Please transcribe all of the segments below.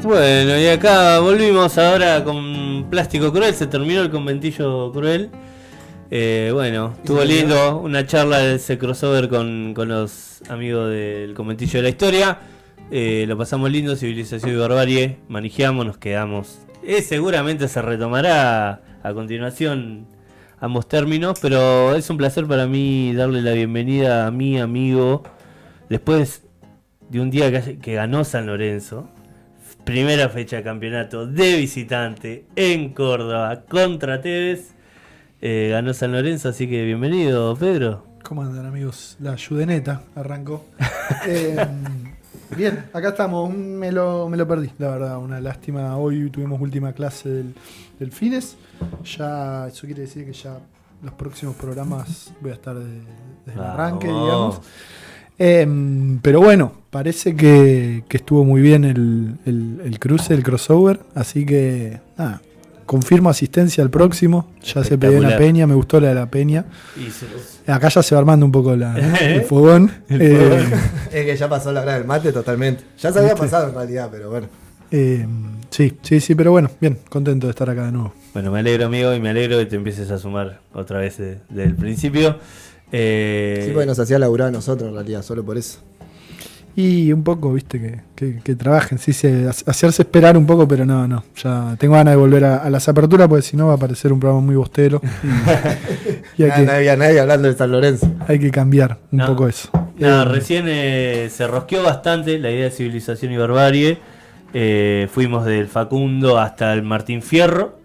Bueno, y acá volvimos ahora con Plástico Cruel, se terminó el conventillo cruel. Bueno, estuvo lindo, una charla de ese crossover con los amigos del conventillo de la historia. Lo pasamos lindo, civilización y barbarie, manejamos, nos quedamos. Seguramente se retomará a continuación ambos términos, pero es un placer para mí darle la bienvenida a mi amigo después de un día que ganó San Lorenzo. Primera fecha de campeonato de visitante en Córdoba contra Tevez. Ganó San Lorenzo, así que bienvenido, Pedro. ¿Cómo andan, amigos? La Yudeneta arrancó. Bien, acá estamos. Me lo perdí, la verdad. Una lástima. Hoy tuvimos última clase del Fines. Ya, eso quiere decir que ya los próximos programas voy a estar desde el arranque, digamos. Pero bueno, parece que estuvo muy bien el cruce, el crossover. Así que, nada. Confirmo asistencia al próximo. Ya se pedí una peña, me gustó la de la peña. Acá ya se va armando un poco el fogón. Es que ya pasó la hora del mate totalmente. Ya se había pasado en realidad, pero bueno. Sí, pero bueno, bien, contento de estar acá de nuevo. Bueno, me alegro, amigo, y me alegro que te empieces a sumar otra vez desde el principio. Sí, porque nos hacía laburar a nosotros en realidad, solo por eso. Y un poco, viste, que trabajen, sí, hacerse esperar un poco, pero no, ya tengo ganas de volver a las aperturas, porque si no va a parecer un programa muy bostero. Y no había nadie hablando de San Lorenzo. Hay que cambiar un poco eso. Recién se rosqueó bastante la idea de civilización y barbarie. Fuimos del Facundo hasta el Martín Fierro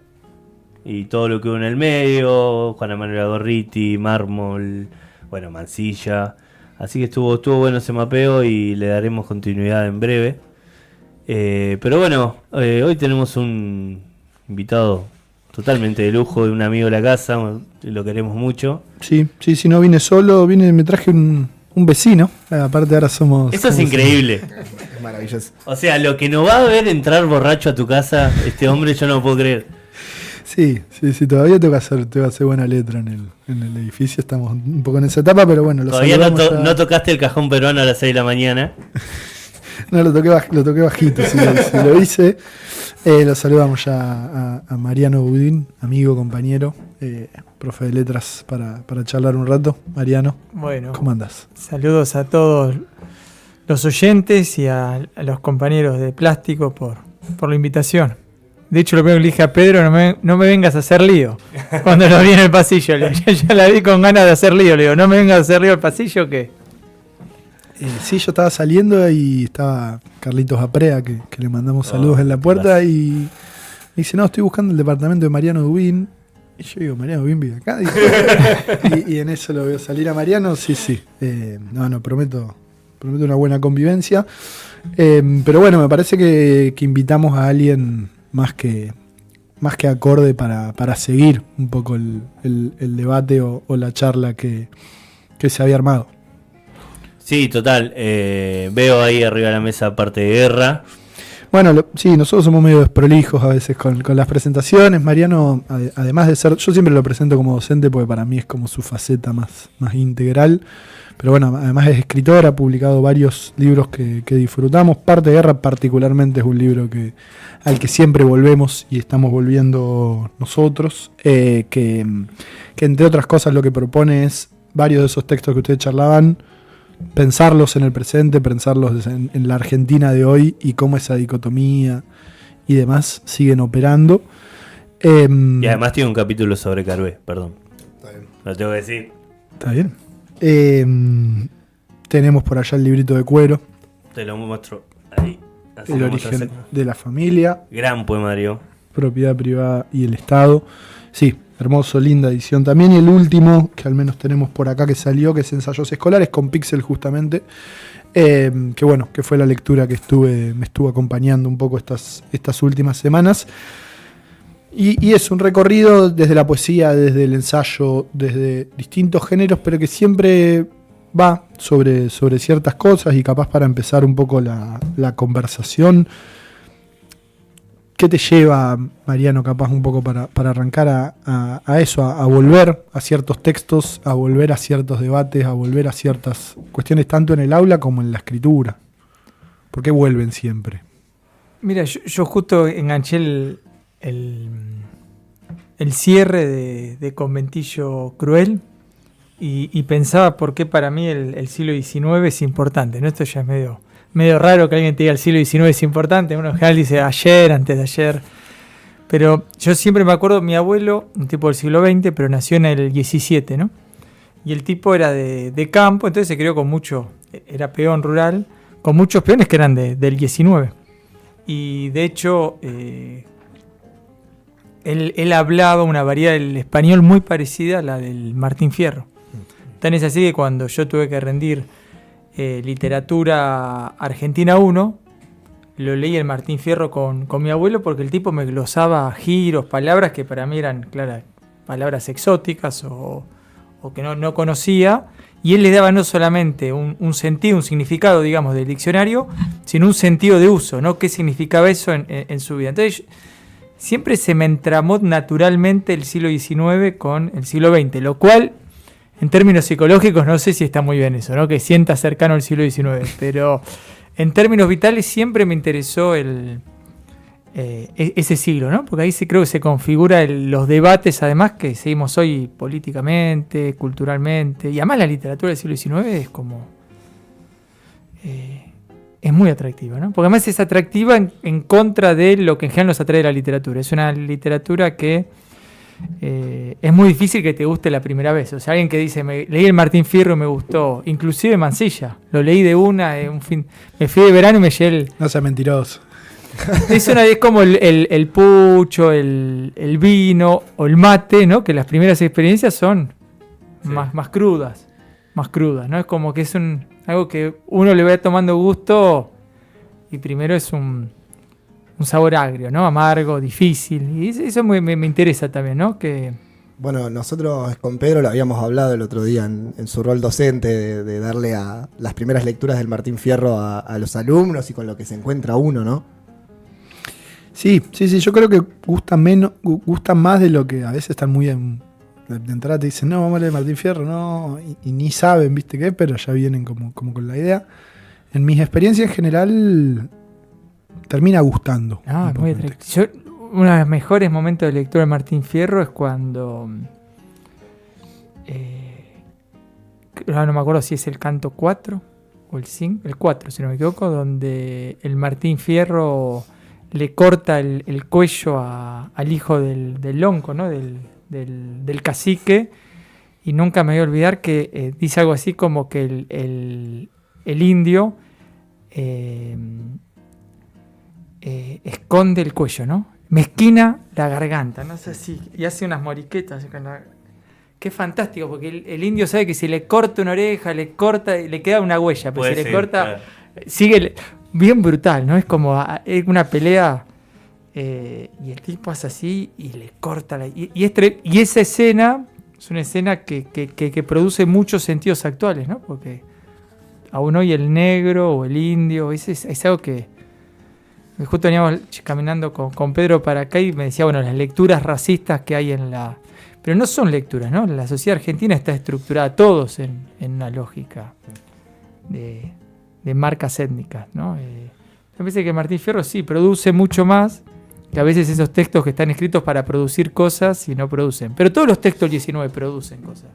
y todo lo que hubo en el medio, Juan Manuel Gorriti, Mármol, bueno, Mansilla. Así que estuvo bueno ese mapeo y le daremos continuidad en breve. Pero bueno, hoy tenemos un invitado totalmente de lujo, de un amigo de la casa, lo queremos mucho. Sí, no vine solo, me traje un vecino. Aparte ahora somos... Eso es increíble. Es maravilloso. O sea, lo que nos va a ver entrar borracho a tu casa, este hombre, yo no lo puedo creer. Sí, todavía tengo que hacer buena letra en el edificio, estamos un poco en esa etapa, pero bueno. Todavía no tocaste el cajón peruano a las 6 de la mañana. No, lo toqué bajito, si lo hice. Lo saludamos ya a Mariano Budín, amigo, compañero, profe de letras, para charlar un rato. Mariano, bueno, ¿cómo andás? Saludos a todos los oyentes y a los compañeros de Plástico por la invitación. De hecho, lo primero que le dije a Pedro, no me vengas a hacer lío. Cuando lo vi en el pasillo, ya la vi con ganas de hacer lío. Le digo, no me vengas a hacer lío al pasillo, ¿qué? Sí, yo estaba saliendo y estaba Carlitos Aprea, que le mandamos saludos en la puerta, gracias. Y me dice, no, estoy buscando el departamento de Mariano Dubín. Y yo digo, Mariano Dubín vive acá. Y en eso lo veo salir a Mariano, sí. Prometo una buena convivencia. Pero bueno, me parece que invitamos a alguien más que acorde para seguir un poco el debate o la charla que se había armado. Sí, total. Veo ahí arriba de la mesa parte de guerra. Bueno, sí, nosotros somos medio desprolijos a veces con las presentaciones. Mariano, además de ser... Yo siempre lo presento como docente porque para mí es como su faceta más integral. Pero bueno, además es escritor, ha publicado varios libros que disfrutamos. Parte de Guerra particularmente es un libro al que siempre volvemos y estamos volviendo nosotros. Que entre otras cosas lo que propone es varios de esos textos que ustedes charlaban, pensarlos en el presente, pensarlos en la Argentina de hoy y cómo esa dicotomía y demás siguen operando. Y además tiene un capítulo sobre Carué, perdón. Está bien. Lo tengo que decir. Está bien. Tenemos por allá el librito de Cuero. Te lo muestro ahí. Así el origen de la familia. Gran poemario. Propiedad privada y el Estado. Sí, hermoso, linda edición también. Y el último, que al menos tenemos por acá que salió, que es Ensayos Escolares, con Pixel justamente. Que fue la lectura que me estuvo acompañando un poco estas últimas semanas. Y es un recorrido desde la poesía, desde el ensayo, desde distintos géneros, pero que siempre va sobre ciertas cosas y capaz para empezar un poco la conversación. ¿Qué te lleva, Mariano, capaz un poco para arrancar a eso, a volver a ciertos textos, a volver a ciertos debates, a volver a ciertas cuestiones tanto en el aula como en la escritura? ¿Por qué vuelven siempre? Mira, yo justo enganché el cierre de Conventillo Cruel y pensaba por qué para mí el siglo XIX es importante, ¿no? Esto ya es medio raro que alguien te diga el siglo XIX es importante. Uno en general dice ayer, antes de ayer. Pero yo siempre me acuerdo, mi abuelo, un tipo del siglo XX, pero nació en el XVII, ¿no? Y el tipo era de campo, entonces se crió con mucho, era peón rural, con muchos peones que eran del XIX. Y de hecho, él hablaba una variedad del español muy parecida a la del Martín Fierro. Tan es así que cuando yo tuve que rendir literatura Argentina 1, lo leí el Martín Fierro con mi abuelo porque el tipo me glosaba giros, palabras que para mí eran, claro, palabras exóticas o que no conocía, y él le daba no solamente un sentido, un significado, digamos, del diccionario, sino un sentido de uso, ¿no? ¿Qué significaba eso en su vida? Entonces, siempre se me entramó naturalmente el siglo XIX con el siglo XX, lo cual, en términos psicológicos, no sé si está muy bien eso, ¿no? Que sienta cercano al siglo XIX, pero en términos vitales siempre me interesó ese siglo, ¿no? Porque ahí creo que se configura los debates, además, que seguimos hoy políticamente, culturalmente, y además la literatura del siglo XIX es como... es muy atractiva, ¿no? Porque además es atractiva en contra de lo que en general nos atrae la literatura. Es una literatura que es muy difícil que te guste la primera vez. O sea, alguien que dice, leí el Martín Fierro y me gustó, inclusive Mansilla, lo leí de me fui de verano y me llevé el... No sea mentiroso. Es como el pucho, el vino o el mate, ¿no? Que las primeras experiencias son más crudas, ¿no? Es como que es algo que uno le va tomando gusto y primero es un sabor agrio, ¿no? Amargo, difícil. Y eso me interesa también, ¿no? Que... Bueno, nosotros con Pedro lo habíamos hablado el otro día en su rol docente de darle a las primeras lecturas del Martín Fierro a los alumnos y con lo que se encuentra uno, ¿no? Sí, yo creo que gustan más de lo que a veces están muy de entrada te dicen, no, vamos a leer Martín Fierro, no, y ni saben, viste qué, pero ya vienen como con la idea. En mis experiencias en general termina gustando. Muy atractivo. Uno de los mejores momentos de lectura de Martín Fierro es cuando no me acuerdo si es el canto 4 o el 5, el 4 si no me equivoco, donde el Martín Fierro le corta el cuello al hijo del lonco, ¿no? del cacique, y nunca me voy a olvidar que dice algo así como que el indio esconde el cuello, ¿no? Mezquina la garganta, no sé si, y hace unas moriquetas con la... Qué fantástico, porque el indio sabe que si le corta una oreja, le queda una huella, pero si le corta, claro, sigue bien brutal, ¿no? Es como una pelea y el tipo hace así y le corta y esa escena es una escena que produce muchos sentidos actuales, ¿no? Porque aún hoy el negro o el indio es algo que justo veníamos caminando con Pedro para acá y me decía, bueno, las lecturas racistas que hay pero no son lecturas, ¿no? La sociedad argentina está estructurada todos en una lógica de marcas étnicas, ¿no? Me parece que Martín Fierro sí produce mucho más que a veces esos textos que están escritos para producir cosas y no producen. Pero todos los textos del 19 producen cosas.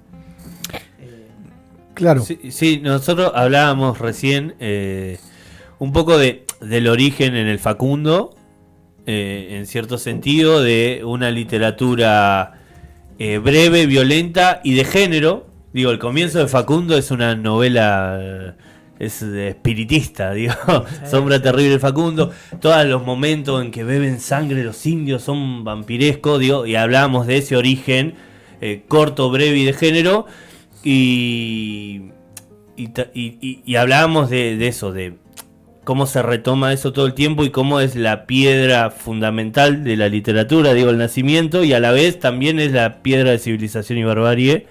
Claro. Sí, nosotros hablábamos recién un poco del origen en el Facundo, en cierto sentido, de una literatura breve, violenta y de género. Digo, el comienzo de Facundo es una novela... es espiritista, digo, Sombra terrible de Facundo, todos los momentos en que beben sangre los indios son vampirescos, digo, y hablábamos de ese origen corto, breve y de género, y hablábamos de eso, de cómo se retoma eso todo el tiempo y cómo es la piedra fundamental de la literatura, digo, el nacimiento, y a la vez también es la piedra de civilización y barbarie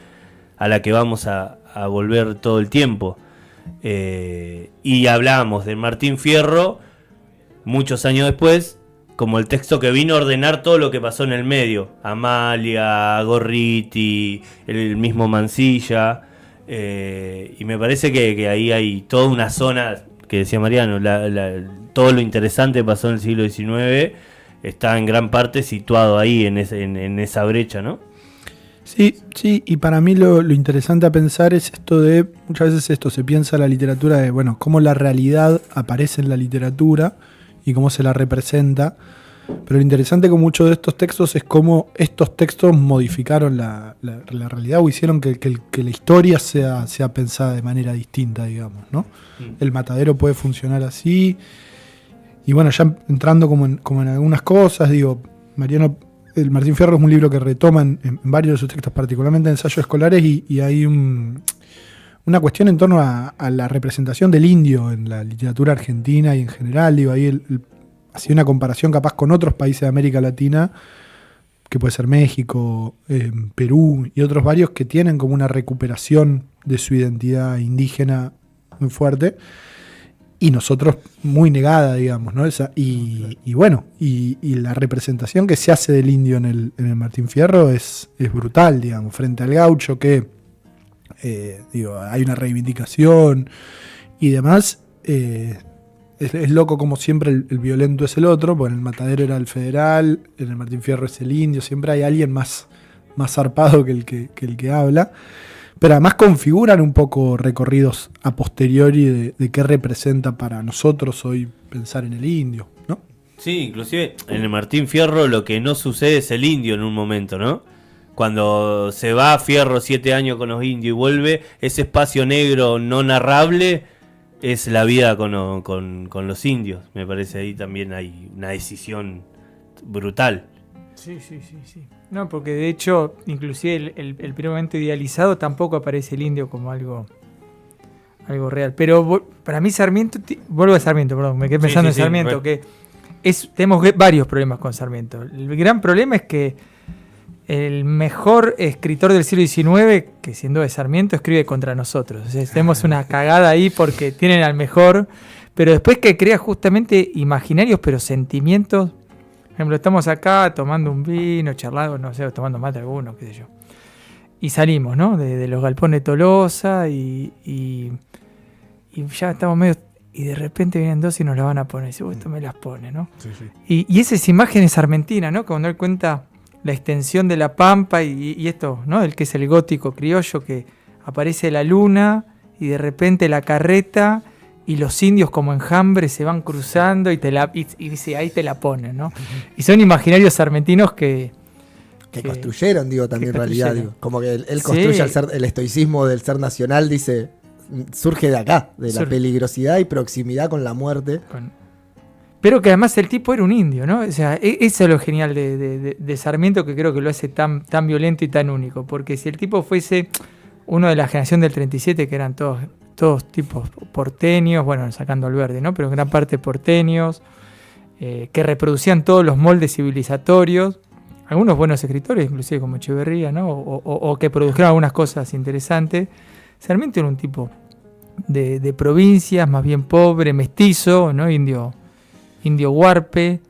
a la que vamos a volver todo el tiempo. Y hablábamos de Martín Fierro muchos años después como el texto que vino a ordenar todo lo que pasó en el medio, Amalia, Gorriti, el mismo Mansilla, y me parece que ahí hay toda una zona que decía Mariano, todo lo interesante pasó en el siglo XIX, está en gran parte situado ahí, en esa brecha, ¿no? Sí, y para mí lo interesante a pensar es esto de, muchas veces esto se piensa la literatura de, bueno, cómo la realidad aparece en la literatura y cómo se la representa, pero lo interesante con muchos de estos textos es cómo estos textos modificaron la realidad o hicieron que la historia sea pensada de manera distinta, digamos, ¿no? El matadero puede funcionar así, y bueno, ya entrando como en algunas cosas, digo, el Martín Fierro es un libro que retoma en varios de sus textos, particularmente en ensayos escolares, y hay una cuestión en torno a la representación del indio en la literatura argentina y en general. Digo, ahí hacía una comparación capaz con otros países de América Latina, que puede ser México, Perú y otros varios, que tienen como una recuperación de su identidad indígena muy fuerte. Y nosotros muy negada, digamos, ¿no? Y bueno, y la representación que se hace del indio en el Martín Fierro es brutal, digamos, frente al gaucho, que hay una reivindicación y demás. Es loco como siempre el violento es el otro, porque en el matadero era el federal, en el Martín Fierro es el indio, siempre hay alguien más zarpado que el que habla. Pero además configuran un poco recorridos a posteriori de qué representa para nosotros hoy pensar en el indio, ¿no? Sí, inclusive en el Martín Fierro lo que no sucede es el indio en un momento, ¿no? Cuando se va Fierro 7 años con los indios y vuelve, ese espacio negro no narrable es la vida con los indios. Me parece ahí también hay una decisión brutal. Sí. No, porque de hecho, inclusive el primer momento idealizado tampoco aparece el indio como algo real. Pero para mí Sarmiento, vuelvo a Sarmiento, perdón, me quedé pensando en Sarmiento, que tenemos varios problemas con Sarmiento. El gran problema es que el mejor escritor del siglo XIX, que sin duda es Sarmiento, escribe contra nosotros. O sea, tenemos una cagada ahí porque tienen al mejor, pero después que crea justamente imaginarios, pero sentimientos. Por ejemplo, estamos acá tomando un vino, charlando, no sé, tomando mate alguno, qué sé yo. Y salimos, ¿no? De los galpones de Tolosa y ya estamos medio... Y de repente vienen dos y nos la van a poner. Y dice, esto me las pone, ¿no? Sí. Y esas imágenes argentinas, ¿no? Cuando él cuenta la extensión de la pampa y esto, ¿no? El que es el gótico criollo, que aparece la luna y de repente la carreta... Y los indios como enjambre se van cruzando y dice, ahí te la ponen, ¿no? Y son imaginarios sarmentinos que construyeron, también en realidad. Como que él construye el estoicismo del ser nacional, dice, surge de acá, de la peligrosidad y proximidad con la muerte. Pero que además el tipo era un indio, ¿no? O sea, eso es lo genial de Sarmiento, que creo que lo hace tan violento y tan único. Porque si el tipo fuese uno de la generación del 37, que eran todos tipos porteños, bueno, sacando al verde, ¿no? Pero en gran parte porteños, que reproducían todos los moldes civilizatorios, algunos buenos escritores, inclusive como Echeverría, ¿no? O que produjeron algunas cosas interesantes. Sarmiento era un tipo de provincias, más bien pobre, mestizo, ¿no? Indio huarpe.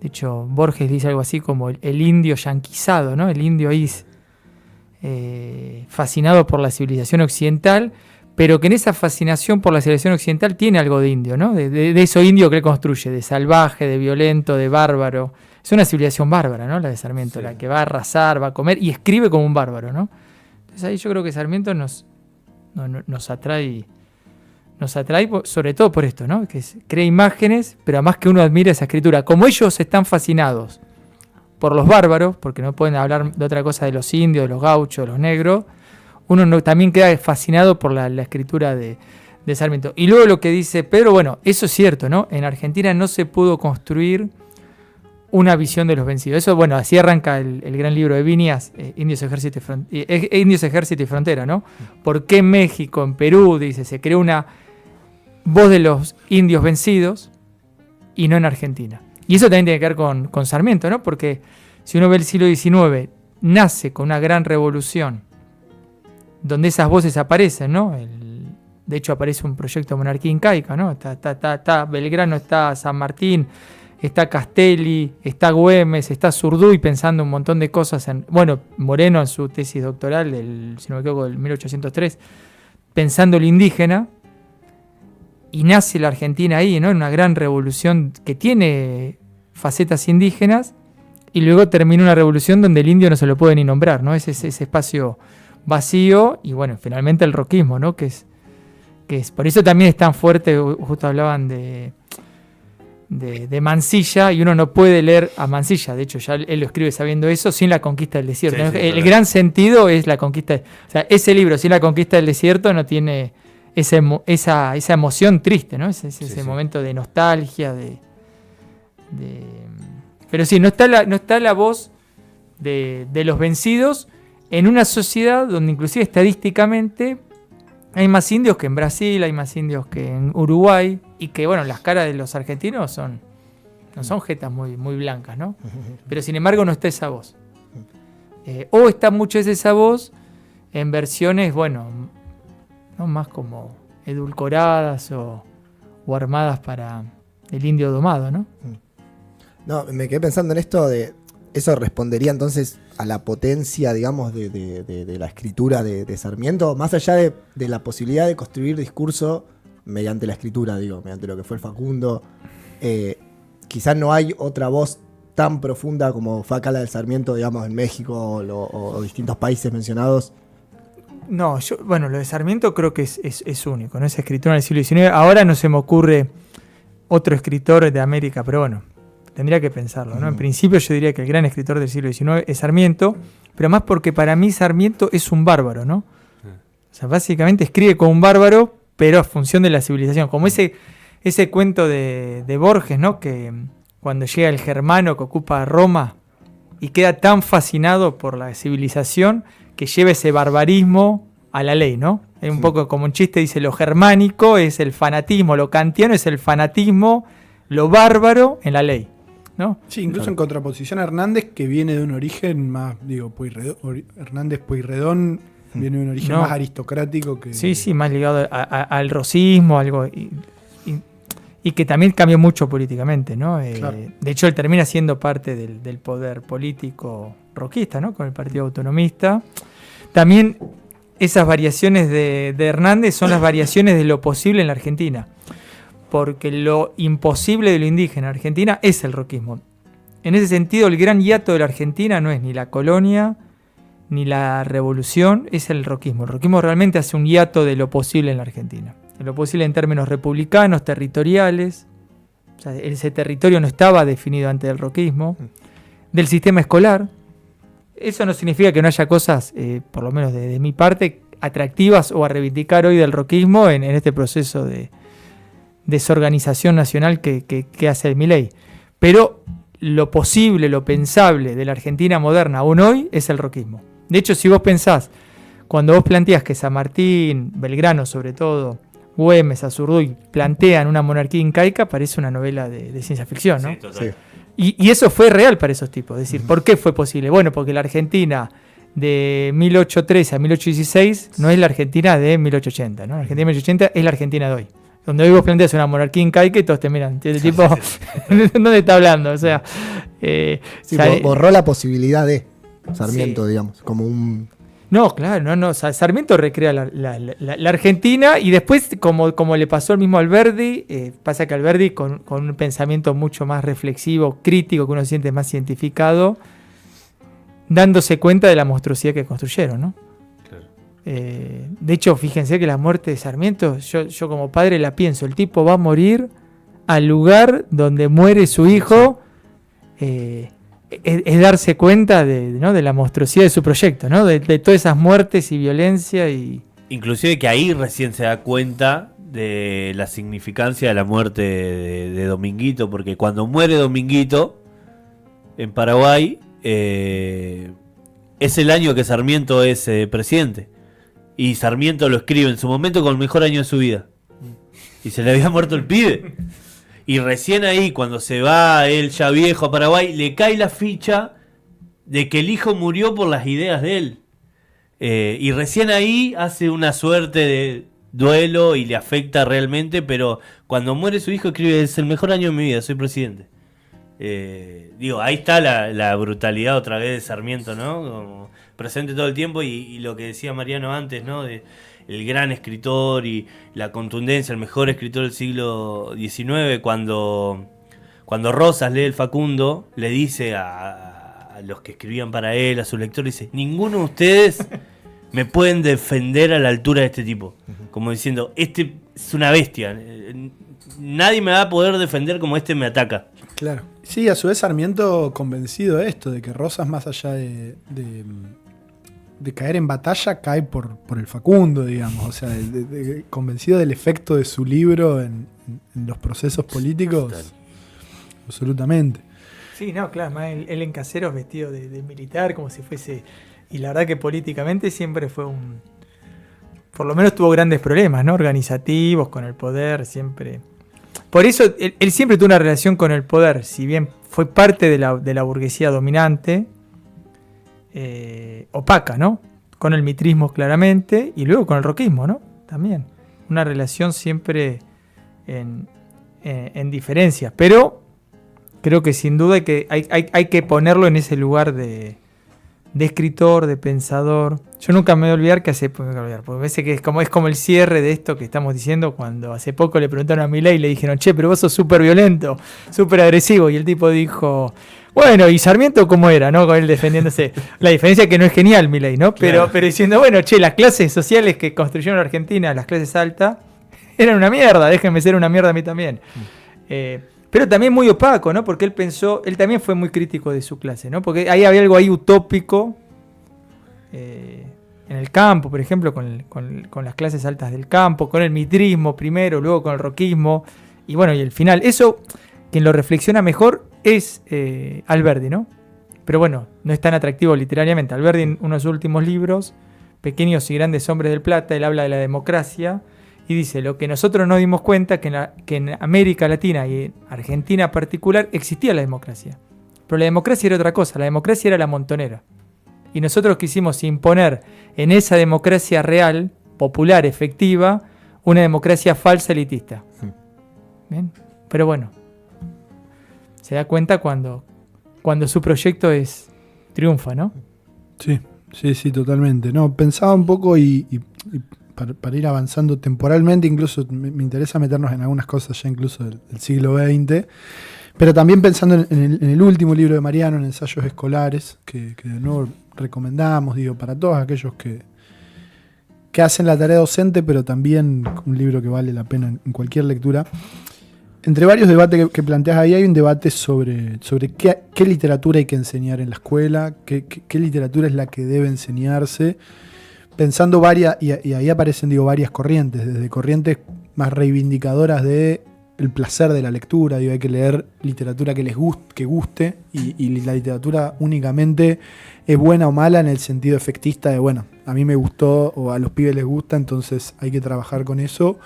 De hecho, Borges dice algo así como el indio yanquizado, ¿no? El indio ahí fascinado por la civilización occidental, pero que en esa fascinación por la civilización occidental tiene algo de indio, ¿no? De eso indio que él construye, de salvaje, de violento, de bárbaro. Es una civilización bárbara, ¿no? La de Sarmiento, la que va a arrasar, va a comer y escribe como un bárbaro, ¿no? Entonces ahí yo creo que Sarmiento nos atrae sobre todo por esto, ¿no? Que crea imágenes, pero además que uno admira esa escritura. Como ellos están fascinados por los bárbaros, porque no pueden hablar de otra cosa de los indios, de los gauchos, de los negros, uno también queda fascinado por la escritura de Sarmiento. Y luego lo que dice Pedro, bueno, eso es cierto, ¿no? En Argentina no se pudo construir una visión de los vencidos. Eso, bueno, así arranca el gran libro de Viñas, Indios, Ejército y Frontera, ¿no? ¿Por qué en México, en Perú, dice, se creó una voz de los indios vencidos y no en Argentina? Y eso también tiene que ver con Sarmiento, ¿no? Porque si uno ve el siglo XIX, nace con una gran revolución, donde esas voces aparecen, ¿no? De hecho aparece un proyecto de monarquía incaica, ¿no? Está Belgrano, está San Martín, está Castelli, está Güemes, está Zurduy pensando un montón de cosas. Moreno en su tesis doctoral, si no me equivoco, del 1803, pensando el indígena. y nace la Argentina ahí, ¿no? En una gran revolución que tiene facetas indígenas, y luego termina una revolución donde el indio no se lo puede ni nombrar, ¿no? Es ese espacio vacío, y bueno, finalmente el roquismo, ¿no? Que es por eso también es tan fuerte. Justo hablaban de Mansilla, y uno no puede leer a Mansilla, de hecho ya él lo escribe sabiendo eso, sin la conquista del desierto, Sí, ¿no? sí, El claro. gran sentido es la conquista, o sea, ese libro sin la conquista del desierto no tiene esa emoción triste, ¿no? Ese momento de nostalgia, pero sí, no está la voz de los vencidos en una sociedad donde inclusive estadísticamente hay más indios que en Brasil, hay más indios que en Uruguay, y que bueno, las caras de los argentinos no son jetas muy, muy blancas, ¿no? Pero sin embargo no está esa voz. O está mucho esa voz en versiones, bueno, no más como edulcoradas o armadas para el indio domado, ¿no? No, me quedé pensando en esto de... Eso respondería entonces a la potencia, digamos, de la escritura de Sarmiento, más allá de la posibilidad de construir discurso mediante la escritura, mediante lo que fue el Facundo. Quizás no hay otra voz tan profunda como fue acá la de Sarmiento, digamos, en México o distintos países mencionados. No, lo de Sarmiento creo que es único, ¿no? Esa escritura del siglo XIX. Ahora no se me ocurre otro escritor de América, pero bueno, tendría que pensarlo, ¿no? En principio yo diría que el gran escritor del siglo XIX es Sarmiento, pero más porque para mí Sarmiento es un bárbaro, ¿no? O sea, básicamente escribe como un bárbaro, pero a función de la civilización. Como ese cuento de Borges, ¿no? Que cuando llega el germano que ocupa Roma y queda tan fascinado por la civilización que lleva ese barbarismo a la ley, ¿no? Es un poco como un chiste, dice, lo germánico es el fanatismo, lo kantiano es el fanatismo, lo bárbaro en la ley, ¿no? Sí, incluso en contraposición a Hernández, que viene de un origen más, Hernández Pueyrredón viene de un origen más aristocrático que... Sí, más ligado al rosismo, algo, y que también cambió mucho políticamente, ¿no? Claro. De hecho, él termina siendo parte del poder político roquista, ¿no? Con el Partido Autonomista. También esas variaciones de Hernández son las variaciones de lo posible en la Argentina, porque lo imposible de lo indígena en Argentina es el roquismo. En ese sentido, el gran hiato de la Argentina no es ni la colonia ni la revolución, es el roquismo. El roquismo realmente hace un hiato de lo posible en la Argentina. De lo posible en términos republicanos, territoriales. O sea, ese territorio no estaba definido antes del roquismo. Del sistema escolar. Eso no significa que no haya cosas, por lo menos de mi parte, atractivas o a reivindicar hoy del roquismo en este proceso de desorganización nacional que hace Milei. Pero lo posible, lo pensable de la Argentina moderna aún hoy es el roquismo. De hecho, si vos pensás, cuando vos planteás que San Martín, Belgrano sobre todo, Güemes, Azurduy plantean una monarquía incaica, parece una novela de ciencia ficción, ¿no? Sí, total. Sí. Y eso fue real para esos tipos. Es decir, ¿por qué fue posible? Bueno, porque la Argentina de 1813 a 1816 no es la Argentina de 1880, ¿no? La Argentina de 1880 es la Argentina de hoy. Donde hoy vos planteas una monarquía incaica y todos te miran. El tipo, ¿dónde está hablando? O sea, Sí, borró la posibilidad de Sarmiento, digamos, como un... No, claro, no. Sarmiento recrea la Argentina, y después, como le pasó al mismo Alberdi, pasa que Alberdi con un pensamiento mucho más reflexivo, crítico, que uno siente más identificado, dándose cuenta de la monstruosidad que construyeron, ¿no? Claro. De hecho, fíjense que la muerte de Sarmiento, yo como padre la pienso, el tipo va a morir al lugar donde muere su hijo. Es darse cuenta de la monstruosidad de su proyecto, ¿no? De todas esas muertes y violencia y... Inclusive que ahí recién se da cuenta de la significancia de la muerte de Dominguito, porque cuando muere Dominguito en Paraguay, es el año que Sarmiento es presidente. Y Sarmiento lo escribe en su momento con el mejor año de su vida. Y se le había muerto el pibe. Y recién ahí, cuando se va él ya viejo a Paraguay, le cae la ficha de que el hijo murió por las ideas de él. Y recién ahí hace una suerte de duelo y le afecta realmente, pero cuando muere su hijo escribe: es el mejor año de mi vida, soy presidente. Ahí está la brutalidad otra vez de Sarmiento, ¿no? Como presente todo el tiempo, y lo que decía Mariano antes, ¿no? el gran escritor y la contundencia, el mejor escritor del siglo XIX, cuando Rosas lee el Facundo, le dice a los que escribían para él, a sus lectores, dice: ninguno de ustedes me pueden defender a la altura de este tipo. Como diciendo, este es una bestia. Nadie me va a poder defender como este me ataca. Claro. Sí, a su vez Sarmiento convencido de esto, de que Rosas, más allá de caer en batalla, cae por el Facundo, digamos. O sea, convencido del efecto de su libro en los procesos políticos. Total. Absolutamente. Sí, no, claro, más él en Caseros vestido de militar, como si fuese... Y la verdad que políticamente siempre fue por lo menos tuvo grandes problemas, ¿no? Organizativos, con el poder, siempre... Por eso él siempre tuvo una relación con el poder, si bien fue parte de la burguesía dominante, opaca, ¿no? Con el mitrismo claramente, y luego con el roquismo, ¿no? También. Una relación siempre en diferencias, pero creo que sin duda hay que ponerlo en ese lugar de escritor, de pensador. Yo nunca me voy a olvidar porque me parece que es como el cierre de esto que estamos diciendo, cuando hace poco le preguntaron a Milei y le dijeron: che, pero vos sos súper violento, súper agresivo, y el tipo dijo: bueno, ¿y Sarmiento cómo era, no? Con él defendiéndose. La diferencia es que no es genial Milei, ¿no? Pero diciendo, bueno, che, las clases sociales que construyeron Argentina, las clases altas, eran una mierda, déjenme ser una mierda a mí también. Pero también muy opaco, ¿no? Porque él también fue muy crítico de su clase, ¿no? Porque ahí había algo ahí utópico en el campo, por ejemplo, con las clases altas del campo, con el mitrismo primero, luego con el roquismo, y bueno, y el final. Eso, quien lo reflexiona mejor es Alberdi, ¿no? Pero bueno, no es tan atractivo literariamente. Alberdi, en uno de sus últimos libros, Pequeños y Grandes Hombres del Plata, él habla de la democracia, y dice: lo que nosotros nos dimos cuenta que en América Latina y en Argentina en particular existía la democracia. Pero la democracia era otra cosa, la democracia era la montonera. Y nosotros quisimos imponer en esa democracia real, popular, efectiva, una democracia falsa, elitista. ¿Bien? Pero bueno, se da cuenta cuando su proyecto triunfa, ¿no? Sí, totalmente. No, pensaba un poco y para ir avanzando temporalmente, incluso me interesa meternos en algunas cosas ya incluso del siglo XX, pero también pensando en el último libro de Mariano, en Ensayos Escolares, que de nuevo recomendamos, para todos aquellos que hacen la tarea docente, pero también un libro que vale la pena en cualquier lectura. Entre varios debates que planteas ahí, hay un debate sobre qué literatura hay que enseñar en la escuela, qué literatura es la que debe enseñarse, pensando varias, y ahí aparecen varias corrientes, desde corrientes más reivindicadoras de el placer de la lectura, hay que leer literatura que guste, y la literatura únicamente es buena o mala en el sentido efectista de, bueno, a mí me gustó o a los pibes les gusta, entonces hay que trabajar con eso.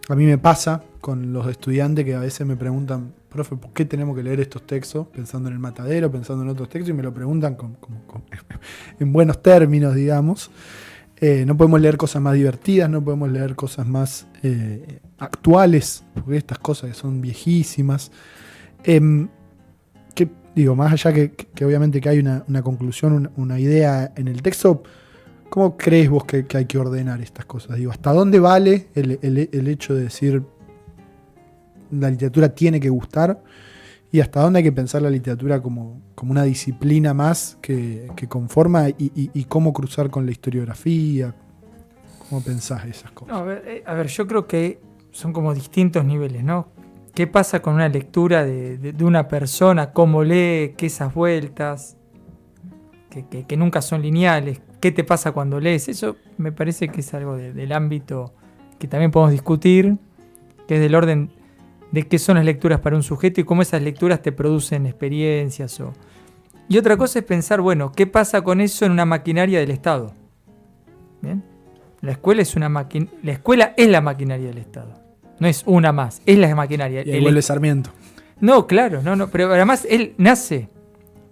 A mí me pasa con los estudiantes que a veces me preguntan: profe, ¿por qué tenemos que leer estos textos? Pensando en el Matadero, pensando en otros textos, y me lo preguntan en buenos términos, digamos. No podemos leer cosas más divertidas, no podemos leer cosas más actuales, porque estas cosas que son viejísimas. Más allá que obviamente que hay una conclusión, una idea en el texto, ¿cómo crees vos que hay que ordenar estas cosas? ¿Hasta dónde vale el hecho de decir la literatura tiene que gustar? ¿Y hasta dónde hay que pensar la literatura como una disciplina más que conforma, y cómo cruzar con la historiografía? ¿Cómo pensás esas cosas? No, a ver, yo creo que son como distintos niveles, ¿no? ¿Qué pasa con una lectura de una persona? ¿Cómo lee? ¿Qué esas vueltas? Que nunca son lineales. ¿Qué te pasa cuando lees? Eso me parece que es algo del ámbito que también podemos discutir, que es del orden de qué son las lecturas para un sujeto y cómo esas lecturas te producen experiencias. Y otra cosa es pensar, bueno, ¿qué pasa con eso en una maquinaria del Estado? ¿Bien? La escuela es la maquinaria del Estado. No es una más, es la maquinaria. Y ahí vuelve Sarmiento. No, claro, no, pero además él nace.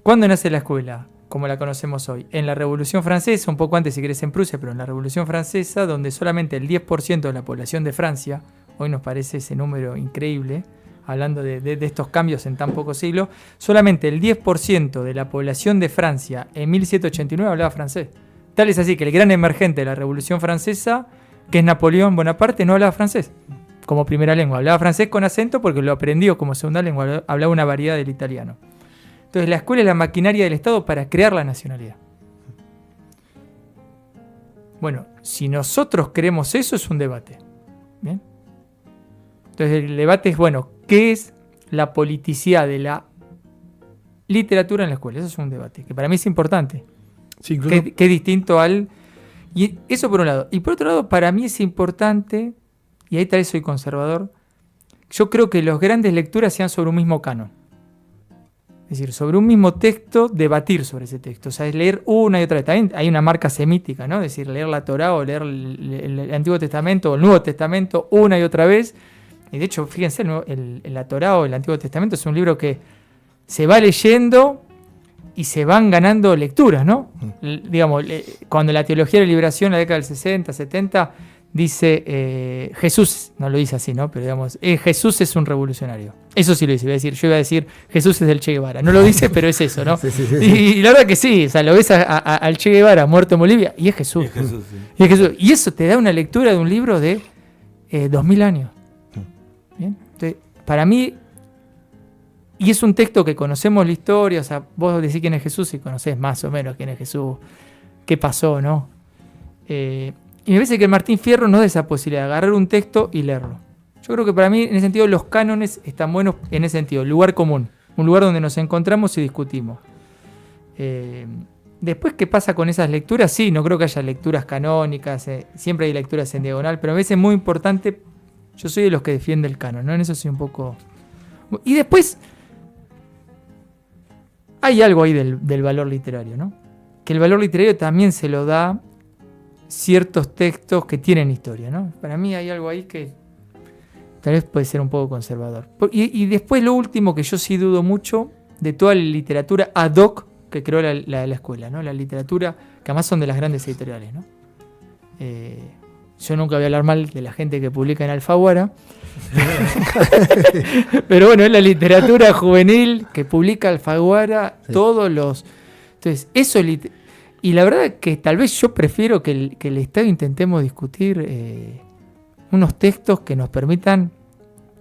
¿Cuándo nace la escuela? Como la conocemos hoy. En la Revolución Francesa, un poco antes si querés en Prusia, pero en la Revolución Francesa, donde solamente el 10% de la población de Francia, hoy nos parece ese número increíble, hablando de estos cambios en tan pocos siglos, solamente el 10% de la población de Francia en 1789 hablaba francés. Tal es así que el gran emergente de la Revolución Francesa que es Napoleón Bonaparte, no hablaba francés como primera lengua. Hablaba francés con acento porque lo aprendió como segunda lengua. Hablaba una variedad del italiano. Entonces la escuela es la maquinaria del Estado para crear la nacionalidad. Bueno, si nosotros creemos eso, es un debate. ¿Bien? Entonces el debate es, bueno, ¿qué es la politicidad de la literatura en la escuela? Eso es un debate, que para mí es importante. Sí, incluso... que es distinto al... Y eso por un lado. Y por otro lado, para mí es importante, y ahí tal vez soy conservador, yo creo que las grandes lecturas sean sobre un mismo canon. Es decir, sobre un mismo texto, debatir sobre ese texto. O sea, es leer una y otra vez. También hay una marca semítica, ¿no? Es decir, leer la Torá o leer el Antiguo Testamento o el Nuevo Testamento una y otra vez. Y de hecho, fíjense, la Torá o el Antiguo Testamento es un libro que se va leyendo y se van ganando lecturas, ¿no? Digamos, cuando la teología de la liberación en la década del 60, 70, dice Jesús, no lo dice así, ¿no? Pero digamos, Jesús es un revolucionario. Eso sí lo dice, yo iba a decir Jesús es del Che Guevara. No lo dice, pero es eso, ¿no? Sí. Y la verdad que sí, o sea, lo ves al Che Guevara muerto en Bolivia y es Jesús. Es Jesús, sí. Y es Jesús. Y eso te da una lectura de un libro de 2000 años. ¿Bien? Entonces, para mí, y es un texto que conocemos la historia, o sea, vos decís quién es Jesús y conocés más o menos quién es Jesús, qué pasó, ¿no? Y me parece que el Martín Fierro nos da esa posibilidad de agarrar un texto y leerlo. Yo creo que para mí, en ese sentido, los cánones están buenos en ese sentido, lugar común, un lugar donde nos encontramos y discutimos. Después, ¿qué pasa con esas lecturas? Sí, no creo que haya lecturas canónicas, siempre hay lecturas en diagonal, pero a veces es muy importante, yo soy de los que defiende el canon, ¿no? En eso soy un poco... Y después, hay algo ahí del valor literario, ¿no? Que el valor literario también se lo da ciertos textos que tienen historia, ¿no? Para mí hay algo ahí que tal vez puede ser un poco conservador. Y después lo último que yo sí dudo mucho de toda la literatura ad hoc que creó la escuela, ¿no? La literatura que además son de las grandes editoriales, ¿no? Yo nunca voy a hablar mal de la gente que publica en Alfaguara, pero bueno, es la literatura juvenil que publica Alfaguara, sí. Todos los... Entonces, eso... Y la verdad es que tal vez yo prefiero que el Estado intentemos discutir unos textos que nos permitan...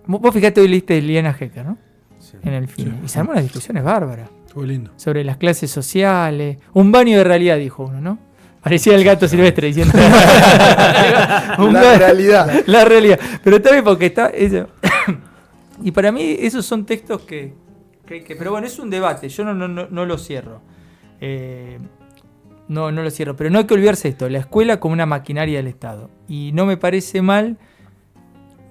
Vos fíjate, hoy leíste de Liliana Hecker, ¿no? Sí. En el film. Sí. Y se armó unas discusiones bárbaras. Estuvo lindo. Sobre las clases sociales. Un baño de realidad, dijo uno, ¿no? Parecía el gato silvestre diciendo... La realidad. La realidad. Pero también porque está... Eso. Y para mí esos son textos que... Pero bueno, es un debate. Yo no lo cierro. No lo cierro. Pero no hay que olvidarse de esto. La escuela como una maquinaria del Estado. Y no me parece mal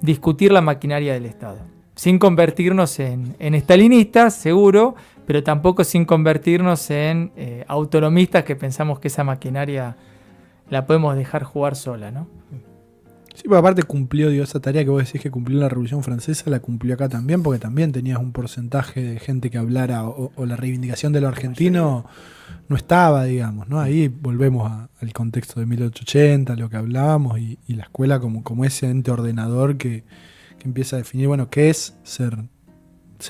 discutir la maquinaria del Estado. Sin convertirnos en estalinistas, seguro, pero tampoco sin convertirnos en autonomistas que pensamos que esa maquinaria la podemos dejar jugar sola, ¿no? Sí, pero aparte cumplió, esa tarea que vos decís que cumplió en la Revolución Francesa, la cumplió acá también, porque también tenías un porcentaje de gente que hablara o la reivindicación de lo argentino no estaba, digamos, ¿no? Ahí volvemos al contexto de 1880, lo que hablábamos, y la escuela como ese ente ordenador que empieza a definir, bueno, qué es ser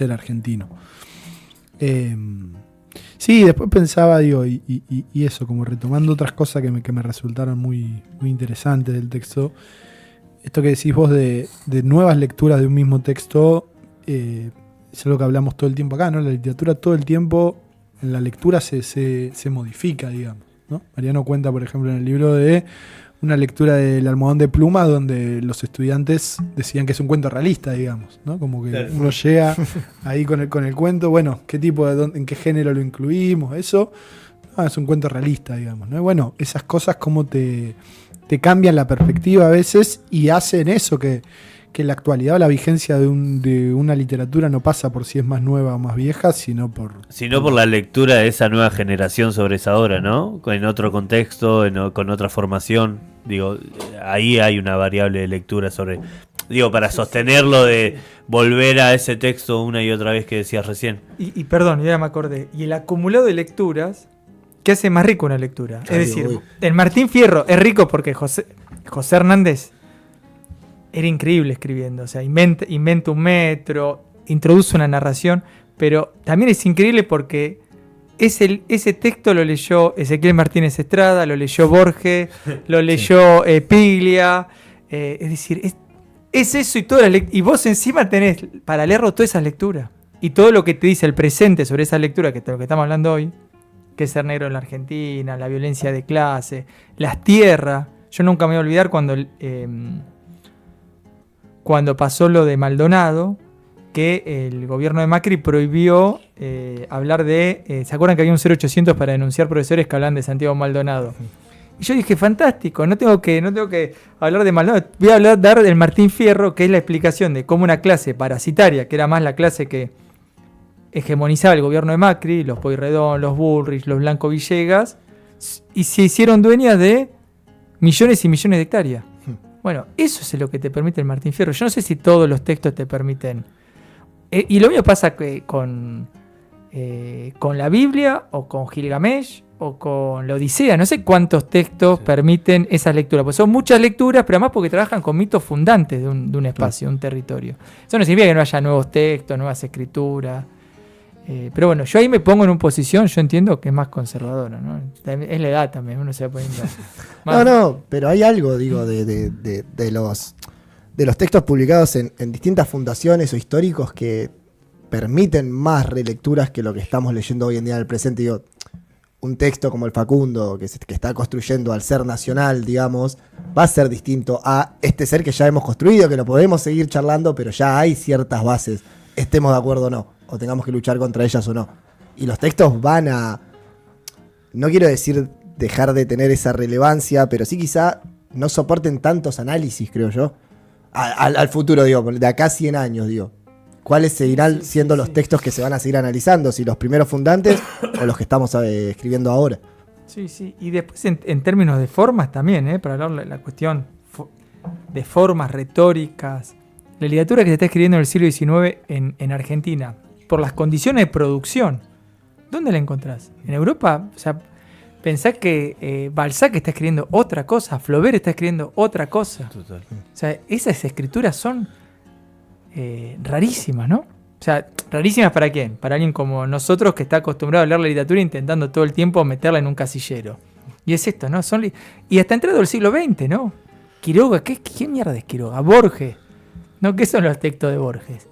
argentino. Sí, después pensaba, digo, y eso, como retomando otras cosas que me resultaron muy, muy interesantes del texto. Esto que decís vos de nuevas lecturas de un mismo texto, es algo que hablamos todo el tiempo acá, ¿no? La literatura todo el tiempo, en la lectura se modifica, digamos, ¿no? Mariano cuenta, por ejemplo, en el libro de una lectura del Almohadón de Pluma donde los estudiantes decían que es un cuento realista, digamos, ¿no? Como que claro, uno llega ahí con el cuento, bueno, ¿qué tipo en qué género lo incluimos? Eso, es un cuento realista, digamos, ¿no? Y bueno, esas cosas como te cambian la perspectiva a veces y hacen eso, que en la actualidad la vigencia de una literatura no pasa por si es más nueva o más vieja, sino por la lectura de esa nueva generación sobre esa obra, ¿no? En otro contexto, con otra formación. Digo, ahí hay una variable de lectura para sostenerlo de volver a ese texto una y otra vez que decías recién. Y perdón, ya me acordé. Y el acumulado de lecturas que hace más rico una lectura. Es decir, el Martín Fierro es rico porque José Hernández era increíble escribiendo, o sea, inventa un metro, introduce una narración, pero también es increíble porque ese texto lo leyó Ezequiel Martínez Estrada, lo leyó Borges, lo leyó Piglia. Es decir, es eso y todas las y vos encima tenés para leerlo todas esas lecturas. Y todo lo que te dice el presente sobre esa lectura, que es lo que estamos hablando hoy, que es ser negro en la Argentina, la violencia de clase, las tierras. Yo nunca me voy a olvidar cuando pasó lo de Maldonado, que el gobierno de Macri prohibió hablar de... ¿se acuerdan que había un 0800 para denunciar profesores que hablan de Santiago Maldonado? Y yo dije, fantástico, no tengo que hablar de Maldonado, voy a dar del Martín Fierro, que es la explicación de cómo una clase parasitaria, que era más la clase que hegemonizaba el gobierno de Macri, los Pueyrredón, los Bullrich, los Blanco Villegas, y se hicieron dueñas de millones y millones de hectáreas. Bueno, eso es lo que te permite el Martín Fierro. Yo no sé si todos los textos te permiten. Y lo mismo pasa con la Biblia, o con Gilgamesh, o con la Odisea. No sé cuántos textos permiten esas lecturas. Pues son muchas lecturas, pero además porque trabajan con mitos fundantes de un espacio, un territorio. Eso no significa que no haya nuevos textos, nuevas escrituras. Pero bueno, yo ahí me pongo en una posición, yo entiendo que es más conservadora, ¿no? Es la edad también, uno se va poniendo más. No, pero hay algo, digo, de los textos publicados en distintas fundaciones o históricos que permiten más relecturas que lo que estamos leyendo hoy en día en el presente. Digo, un texto como el Facundo, que está construyendo al ser nacional, digamos, va a ser distinto a este ser que ya hemos construido, que lo podemos seguir charlando, pero ya hay ciertas bases, estemos de acuerdo o no, o tengamos que luchar contra ellas o no. Y los textos van a, no quiero decir dejar de tener esa relevancia, pero sí quizá no soporten tantos análisis, creo yo, al futuro, digo, de acá a 100 años, digo. ¿Cuáles seguirán siendo los textos que se van a seguir analizando? ¿Si los primeros fundantes o los que estamos escribiendo ahora? Sí, sí. Y después en términos de formas también, para hablar de la cuestión de formas retóricas. La literatura que se está escribiendo en el siglo XIX en Argentina, por las condiciones de producción, ¿dónde la encontrás? En Europa, o sea, pensá que Balzac está escribiendo otra cosa, Flaubert está escribiendo otra cosa. Total. O sea, esas escrituras son rarísimas, ¿no? O sea, rarísimas ¿para quién? Para alguien como nosotros que está acostumbrado a leer la literatura intentando todo el tiempo meterla en un casillero. Y es esto, ¿no? Y hasta entrado el siglo XX, ¿no? Quiroga, ¿qué mierda es Quiroga? Borges, ¿no? ¿Qué son los textos de Borges?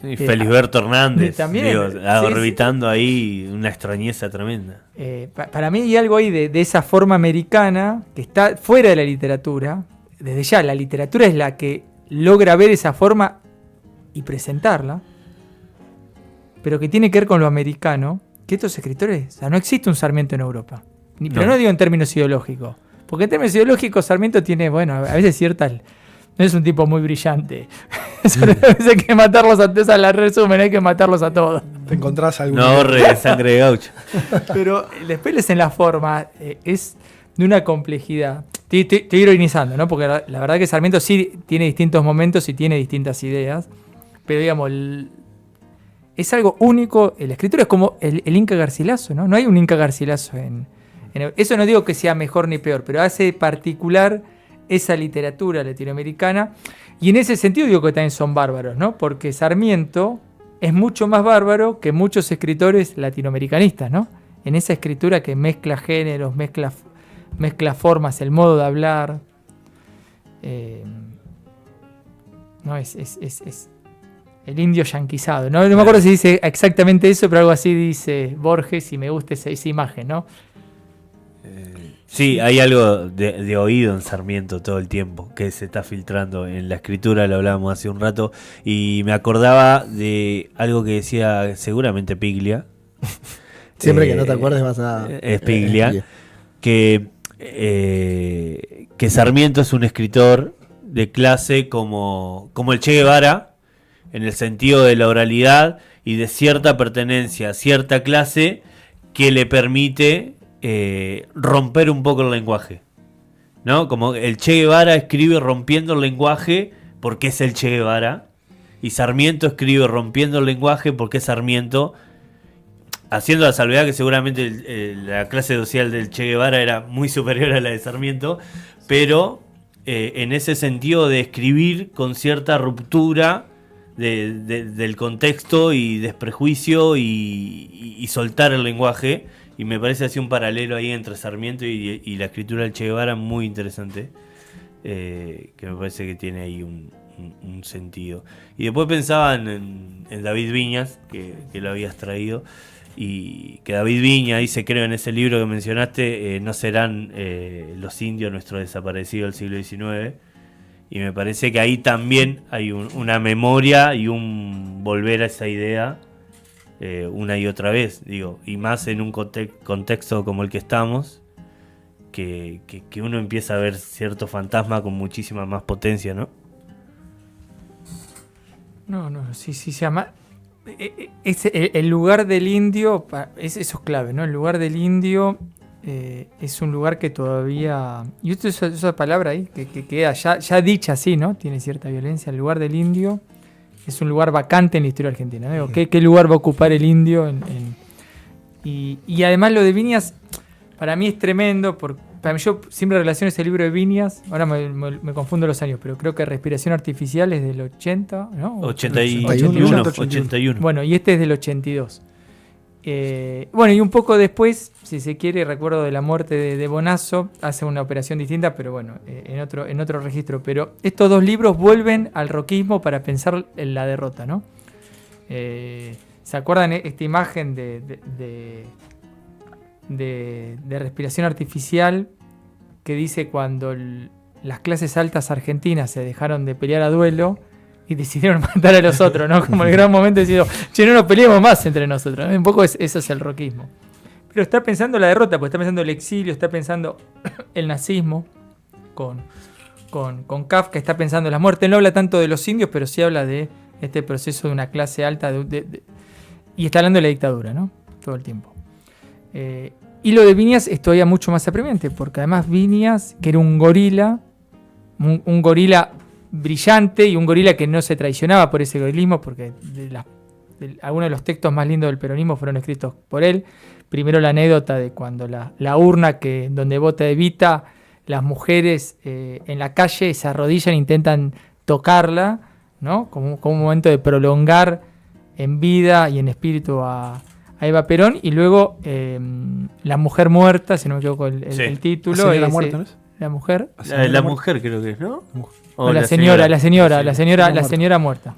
Sí, Felisberto Hernández, también, digo, sí, orbitando ahí una extrañeza tremenda. Para mí hay algo ahí de esa forma americana que está fuera de la literatura. Desde ya, la literatura es la que logra ver esa forma y presentarla, pero que tiene que ver con lo americano, que estos escritores, o sea, no existe un Sarmiento en Europa. Pero no digo en términos ideológicos, porque en términos ideológicos Sarmiento tiene, bueno, a veces ciertas... No es un tipo muy brillante. A veces hay que matarlos a todos, la resumen, hay que matarlos a todos. ¿Te encontrás algún? No ahorre sangre de gaucho. Pero después en la forma es de una complejidad. Estoy ironizando, ¿no? Porque la verdad que Sarmiento sí tiene distintos momentos y tiene distintas ideas. Pero digamos, es algo único. La escritura es como el Inca Garcilaso, ¿no? No hay un Inca Garcilaso eso no digo que sea mejor ni peor, pero hace particular esa literatura latinoamericana. Y en ese sentido digo que también son bárbaros, ¿no? Porque Sarmiento es mucho más bárbaro que muchos escritores latinoamericanistas, ¿no? En esa escritura que mezcla géneros, mezcla formas, el modo de hablar. No, es el indio yanquizado. No me acuerdo si dice exactamente eso, pero algo así dice Borges y me gusta esa imagen, ¿no? Sí, hay algo de oído en Sarmiento todo el tiempo que se está filtrando en la escritura, lo hablábamos hace un rato, y me acordaba de algo que decía seguramente Piglia. Siempre que no te acuerdes vas a... Es Piglia, que Sarmiento es un escritor de clase como el Che Guevara, en el sentido de la oralidad y de cierta pertenencia a cierta clase que le permite romper un poco el lenguaje, ¿no? Como el Che Guevara escribe rompiendo el lenguaje porque es el Che Guevara, y Sarmiento escribe rompiendo el lenguaje porque es Sarmiento, haciendo la salvedad que seguramente la clase social del Che Guevara era muy superior a la de Sarmiento, pero en ese sentido de escribir con cierta ruptura del contexto y desprejuicio y soltar el lenguaje. Y me parece así un paralelo ahí entre Sarmiento y la escritura del Che Guevara muy interesante, que me parece que tiene ahí un sentido. Y después pensaba en David Viñas, que lo habías traído, y que David Viñas dice, creo en ese libro que mencionaste, no serán los indios nuestros desaparecidos del siglo XIX. Y me parece que ahí también hay una memoria y un volver a esa idea una y otra vez, digo, y más en un contexto como el que estamos, que uno empieza a ver cierto fantasma con muchísima más potencia, ¿no? No, sí, se llama... el lugar del indio, eso es clave, ¿no? El lugar del indio es un lugar que todavía... Y esa palabra ahí, que queda ya dicha así, ¿no? Tiene cierta violencia. El lugar del indio es un lugar vacante en la historia argentina, ¿no? ¿Qué lugar va a ocupar el indio? Y además lo de Viñas, para mí es tremendo, para mí yo siempre relaciono ese libro de Viñas, ahora me confundo los años, pero creo que Respiración Artificial es del 80, ¿no? 81. Bueno, y este es del 82. Bueno, y un poco después, si se quiere, recuerdo de la muerte de Bonazo, hace una operación distinta, pero bueno, en otro registro. Pero estos dos libros vuelven al roquismo para pensar en la derrota, ¿no? ¿Se acuerdan esta imagen de Respiración Artificial que dice cuando las clases altas argentinas se dejaron de pelear a duelo y decidieron matar a los otros, ¿no? Como el gran momento de decir, che, no nos peleemos más entre nosotros, ¿no? Un poco eso es el roquismo. Pero está pensando la derrota, porque está pensando el exilio, está pensando el nazismo con Kafka, está pensando la muerte. No habla tanto de los indios, pero sí habla de este proceso de una clase alta y está hablando de la dictadura, ¿no? Todo el tiempo. Y lo de Viñas es todavía mucho más apremiante, porque además Viñas, que era un gorila, un gorila brillante y un gorila que no se traicionaba por ese gorilismo, porque algunos de los textos más lindos del peronismo fueron escritos por él. Primero la anécdota de cuando la urna donde vota Evita, las mujeres en la calle se arrodillan e intentan tocarla, ¿no? Como un momento de prolongar en vida y en espíritu a Eva Perón. Y luego La mujer muerta, si no me equivoco el título. La señora muerta, ¿no es? La mujer. La mujer creo que es, ¿no? O la señora muerta.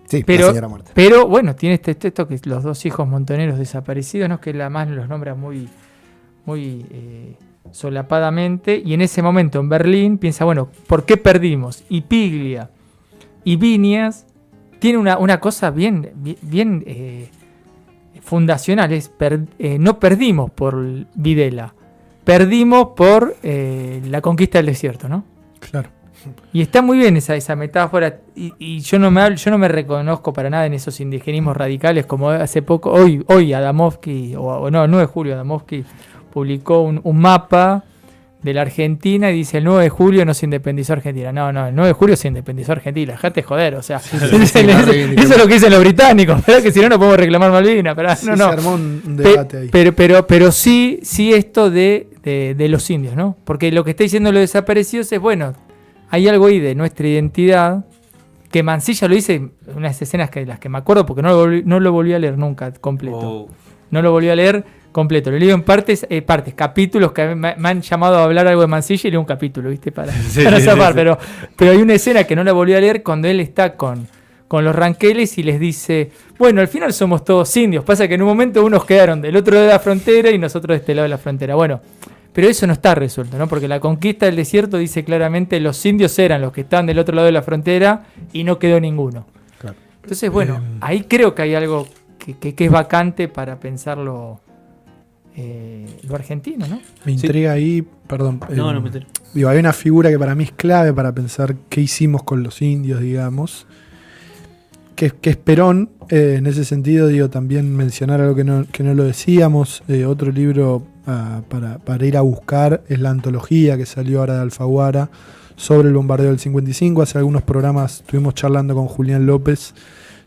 Sí, pero, la señora muerta. Pero bueno, tiene este texto que los dos hijos montoneros desaparecidos, ¿no? Que además los nombra muy solapadamente. Y en ese momento en Berlín piensa, bueno, ¿por qué perdimos? Y Piglia y Viñas tiene una cosa bien fundacional, no perdimos por Videla, perdimos por la conquista del desierto, ¿no? Claro. Y está muy bien esa metáfora, y yo no me reconozco para nada en esos indigenismos radicales, como hace poco, hoy Adamovsky, o no, el 9 de julio Adamovsky publicó un mapa de la Argentina y dice el 9 de julio no se independizó Argentina. No, el 9 de julio se independizó Argentina, dejate joder, o sea, eso es lo que dicen los británicos, ¿verdad? Que si no podemos reclamar Malvinas, pero Se armó un debate ahí. Pero sí esto de los indios, ¿no? Porque lo que está diciendo los desaparecidos es, bueno, hay algo ahí de nuestra identidad, que Mansilla lo dice en unas escenas de las que me acuerdo, porque no lo volví a leer nunca completo. No lo volví a leer completo. Lo he leído en partes, capítulos que me han llamado a hablar algo de Mansilla y leo un capítulo, ¿viste? Para zafar. Sí. Pero hay una escena que no la volví a leer cuando él está con los ranqueles y les dice, bueno, al final somos todos indios. Pasa que en un momento unos quedaron del otro lado de la frontera y nosotros de este lado de la frontera. Bueno, pero eso no está resuelto, ¿no? Porque la conquista del desierto dice claramente los indios eran los que estaban del otro lado de la frontera y no quedó ninguno. Claro. Entonces, bueno, ahí creo que hay algo que es vacante para pensarlo lo argentino, ¿no? Me intriga ahí, perdón. No me intriga. Hay una figura que para mí es clave para pensar qué hicimos con los indios, digamos, que es Perón. En ese sentido, también mencionar algo que no lo decíamos. Otro libro para ir a buscar es la antología que salió ahora de Alfaguara sobre el bombardeo del 55. Hace algunos programas estuvimos charlando con Julián López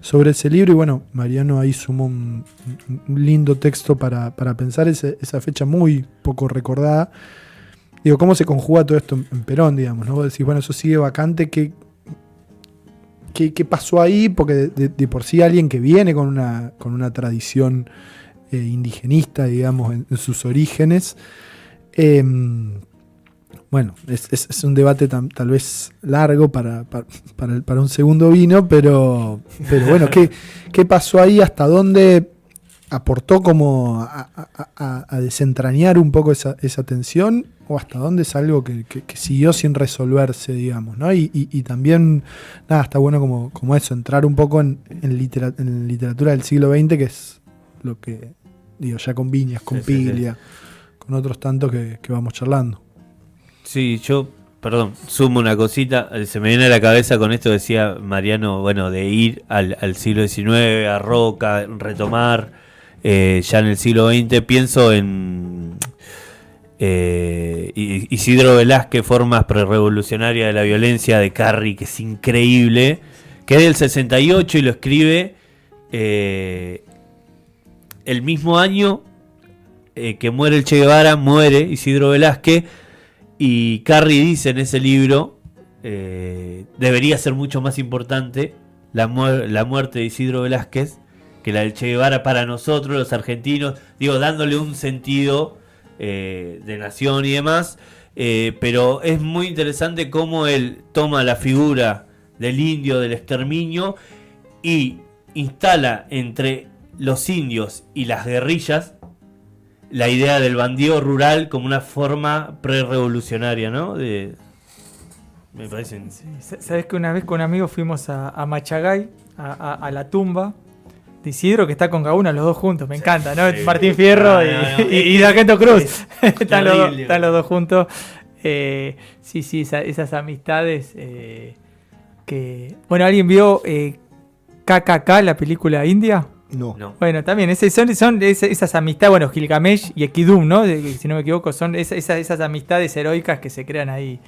sobre ese libro y bueno, Mariano ahí sumó un lindo texto para pensar esa fecha muy poco recordada. Digo, ¿cómo se conjuga todo esto en Perón, digamos, ¿no? Vos decís, bueno, eso sigue vacante, qué pasó ahí, porque de por sí alguien que viene con una tradición indigenista, digamos, en sus orígenes. Bueno, es un debate tal vez largo para un segundo vino, pero bueno, ¿qué pasó ahí? ¿Hasta dónde aportó como a desentrañar un poco esa tensión? ¿O hasta dónde es algo que siguió sin resolverse, digamos, ¿no? Y también, nada, está bueno como eso, entrar un poco en literatura del siglo XX, que es lo que, digo, ya con Viñas, con Piglia, con otros tantos que vamos charlando. Sí, yo, perdón, sumo una cosita, se me viene a la cabeza con esto, decía Mariano, bueno, de ir al siglo XIX, a Roca, retomar ya en el siglo XX, pienso en Isidro Velázquez, Formas Prerrevolucionarias de la Violencia, de Carri, que es increíble, que es del 68 y lo escribe el mismo año que muere el Che Guevara, muere Isidro Velázquez. Y Carri dice en ese libro, debería ser mucho más importante la muerte de Isidro Velázquez que la del Che Guevara para nosotros, los argentinos, digo, dándole un sentido de nación y demás, pero es muy interesante cómo él toma la figura del indio, del exterminio, y instala entre los indios y las guerrillas la idea del bandido rural como una forma pre-revolucionaria, ¿no? Me parece. Sí, sabes que una vez con un amigo fuimos a Machagay, a la tumba de Isidro, que está con Gauna, los dos juntos, me encanta, ¿no? Sí. Martín Fierro y Sargento Cruz. Están los dos juntos. Sí, esas amistades que... Bueno, ¿alguien vio KKK, la película india? No. Bueno, también son esas amistades, bueno, Gilgamesh y Ekidum, ¿no? Si no me equivoco, son esas amistades heroicas que se crean ahí.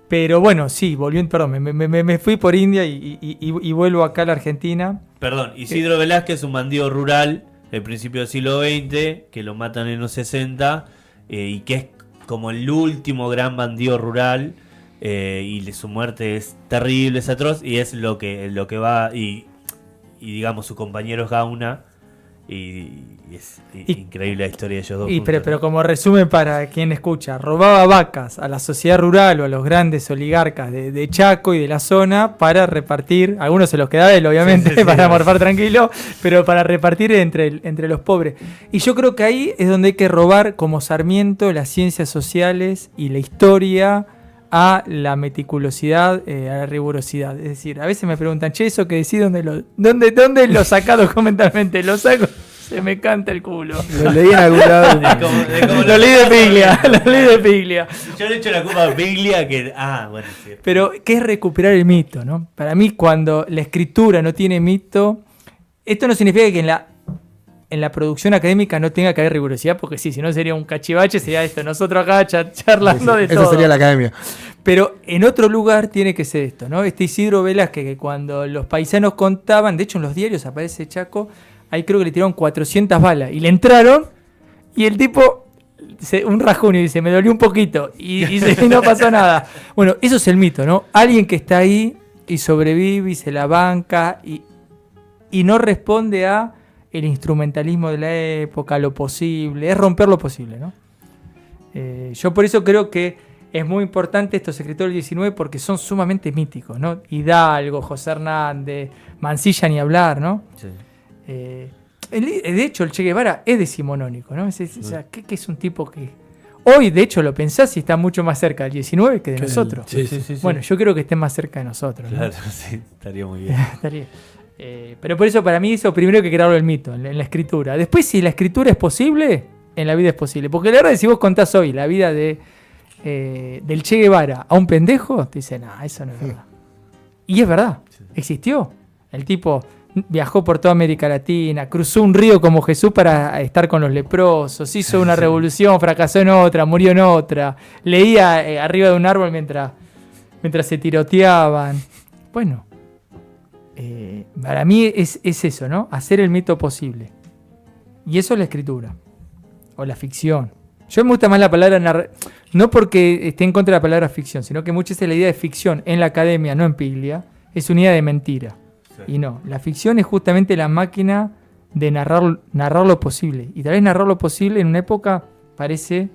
Pero bueno, sí, me fui por India y vuelvo acá a la Argentina. Perdón, Isidro Velázquez es un bandido rural del principio del siglo XX, que lo matan en los 60, y que es como el último gran bandido rural, y su muerte es terrible, es atroz, y es lo que va... Y digamos su compañero es Gauna, y es increíble la historia de ellos dos. Pero como resumen para quien escucha, robaba vacas a la sociedad rural o a los grandes oligarcas de Chaco y de la zona para repartir, algunos se los quedaba él obviamente, para morfar tranquilo, pero para repartir entre los pobres. Y yo creo que ahí es donde hay que robar, como Sarmiento, las ciencias sociales y la historia a la meticulosidad, a la rigurosidad. Es decir, a veces me preguntan, che, eso que decís, ¿dónde lo sacás documentalmente? Lo saco, se me canta el culo. Lo leí en algún lado. Lo leí de Piglia. Yo le echo la culpa a Piglia que... bueno, sí. Pero, ¿qué es recuperar el mito, no? Para mí, cuando la escritura no tiene mito, esto no significa que en la producción académica no tenga que haber rigurosidad, porque sí, si no sería un cachivache, sería esto, nosotros acá charlando de todo. Esa sería la academia. Pero en otro lugar tiene que ser esto, ¿no? Este Isidro Velázquez, que cuando los paisanos contaban, de hecho en los diarios aparece Chaco, ahí creo que le tiraron 400 balas, y le entraron, y el tipo, un rajunio, dice, me dolió un poquito, y no pasó nada. Bueno, eso es el mito, ¿no? Alguien que está ahí, y sobrevive, y se la banca, y no responde a el instrumentalismo de la época, lo posible, es romper lo posible, ¿no? Yo por eso creo que es muy importante estos escritores del 19 porque son sumamente míticos, ¿no? Hidalgo, José Hernández, Mansilla ni hablar, ¿no? Sí. De hecho, el Che Guevara es decimonónico, ¿no? O sea, que es un tipo que hoy, de hecho, lo pensás y está mucho más cerca del 19 que de nosotros. Sí. Bueno, yo creo que esté más cerca de nosotros, ¿no? Claro, sí, estaría muy bien. Pero por eso para mí eso primero hay que crearlo el mito, en la escritura. Después si la escritura es posible, en la vida es posible. Porque la verdad es que si vos contás hoy la vida del Che Guevara a un pendejo, te dicen, eso no es verdad. Y es verdad, existió. El tipo viajó por toda América Latina, cruzó un río como Jesús para estar con los leprosos, hizo una revolución, fracasó en otra, murió en otra, leía arriba de un árbol mientras se tiroteaban. Bueno. Para mí es eso, ¿no? Hacer el mito posible. Y eso es la escritura. O la ficción. Yo me gusta más la palabra no porque esté en contra de la palabra ficción, sino que muchas veces la idea de ficción en la academia, no en Piglia, es una idea de mentira. Sí. Y no, la ficción es justamente la máquina de narrar lo posible. Y tal vez narrar lo posible en una época parece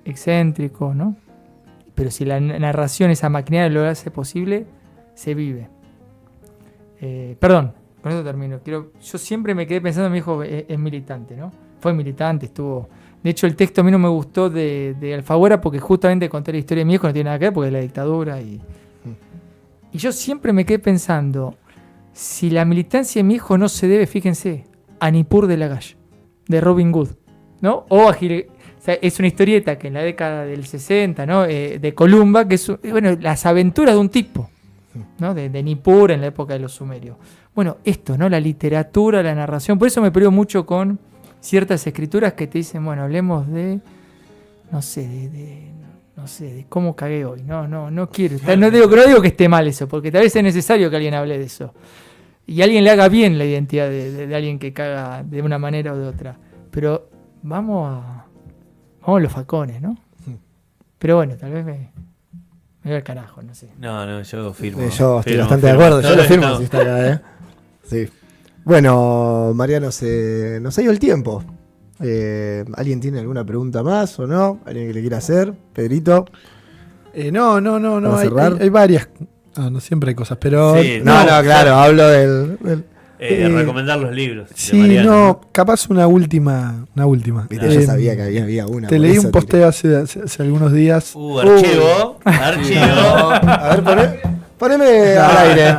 excéntrico, ¿no? Pero si la narración, esa maquinaria lo hace posible, se vive. Perdón, con eso termino. Yo siempre me quedé pensando, mi hijo es militante, ¿no? Fue militante, estuvo... De hecho, el texto a mí no me gustó de Alfaguara porque justamente conté la historia de mi hijo, no tiene nada que ver porque es la dictadura. Y yo siempre me quedé pensando, si la militancia de mi hijo no se debe, fíjense, a Nippur de Lagash, de Robin Hood, ¿no? O sea, es una historieta que en la década del 60, ¿no? De Columba, que es, bueno, las aventuras de un tipo, ¿no? De Nippur en la época de los sumerios. Bueno, esto, ¿no? La literatura, la narración, por eso me peleo mucho con ciertas escrituras que te dicen, bueno, hablemos de, no sé, de cómo cagué hoy. No quiero. No digo que esté mal eso, porque tal vez es necesario que alguien hable de eso. Y alguien le haga bien la identidad de alguien que caga de una manera o de otra. Pero vamos a los falcones, ¿no? Pero bueno, tal vez me voy al carajo, no sé. No, yo firmo. Yo estoy bastante de acuerdo, yo lo firmo si está acá, ¿eh? Sí. Bueno, Mariano, nos ha ido el tiempo. ¿Alguien tiene alguna pregunta más o no? ¿Alguien que le quiera hacer? ¿Pedrito? No. Hay varias. No siempre hay cosas, pero... Sí, claro, hablo del recomendar los libros. Sí, Mariano, capaz una última. Viste, yo sabía que había una. Te leí un posteo hace algunos días. Archivo. A ver, poneme al aire.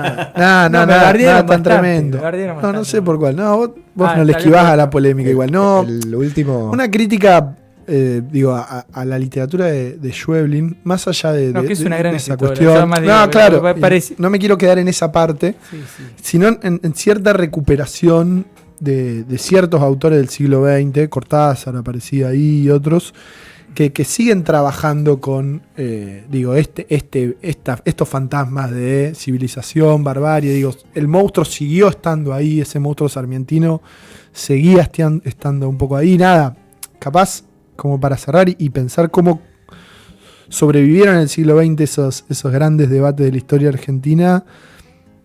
No, tan tremendo. No sé por cuál. No, vos no le esquivás a la polémica igual. No, el último... Una crítica, a la literatura de Schweblin, más allá de que es una gran esa cuestión. Claro, no me quiero quedar en esa parte, sino en cierta recuperación de ciertos autores del siglo XX, Cortázar aparecía ahí y otros, que siguen trabajando con estos fantasmas de civilización, barbarie. El monstruo siguió estando ahí, ese monstruo sarmientino seguía estando un poco ahí. Nada, capaz como para cerrar y pensar cómo sobrevivieron en el siglo XX esos grandes debates de la historia argentina,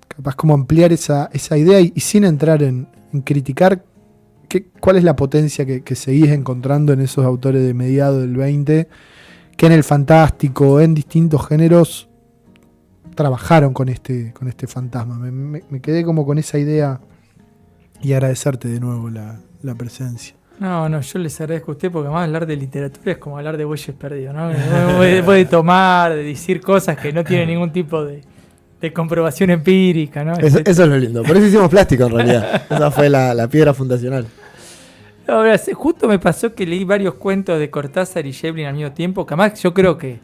capaz como ampliar esa idea y sin entrar en criticar cuál es la potencia que seguís encontrando en esos autores de mediados del 20, que en el fantástico, en distintos géneros, trabajaron con este fantasma. Me quedé como con esa idea y agradecerte de nuevo la presencia. No, yo les agradezco a usted porque además hablar de literatura es como hablar de bueyes perdidos, ¿no? Puede tomar, de decir cosas que no tienen ningún tipo de comprobación empírica, ¿no? Eso es lo lindo. Por eso hicimos plástico en realidad. Esa fue la piedra fundacional. No, justo me pasó que leí varios cuentos de Cortázar y Schweblin al mismo tiempo, que además yo creo que